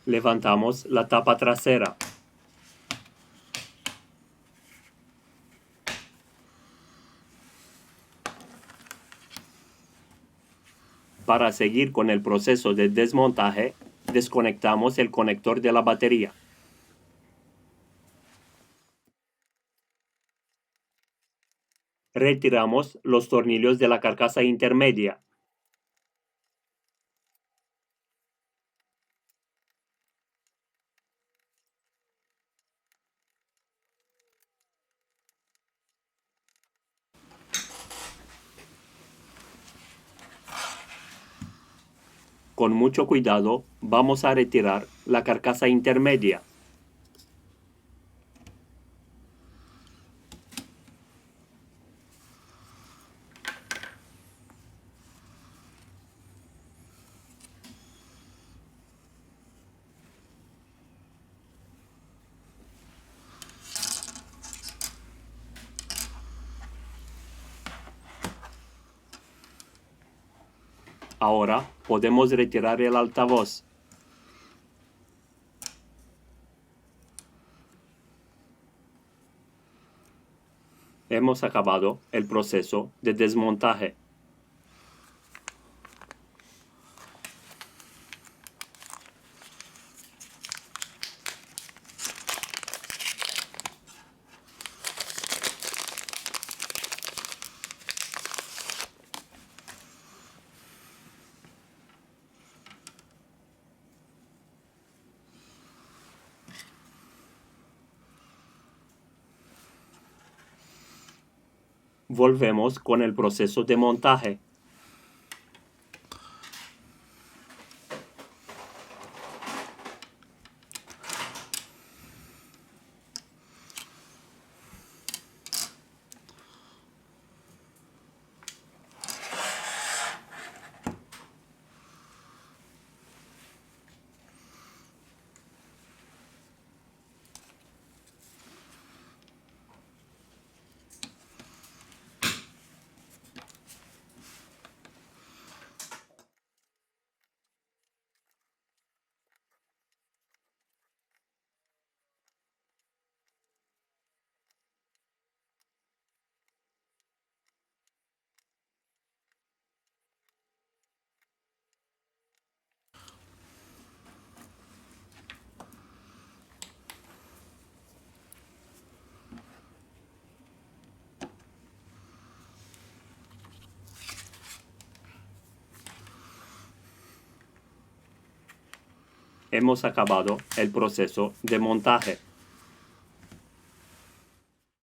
Levantamos la tapa trasera. Para seguir con el proceso de desmontaje, desconectamos el conector de la batería. Retiramos los tornillos de la carcasa intermedia. Con mucho cuidado, vamos a retirar la carcasa intermedia. Ahora podemos retirar el altavoz. Hemos acabado el proceso de desmontaje. Volvemos con el proceso de montaje. Hemos acabado el proceso de montaje.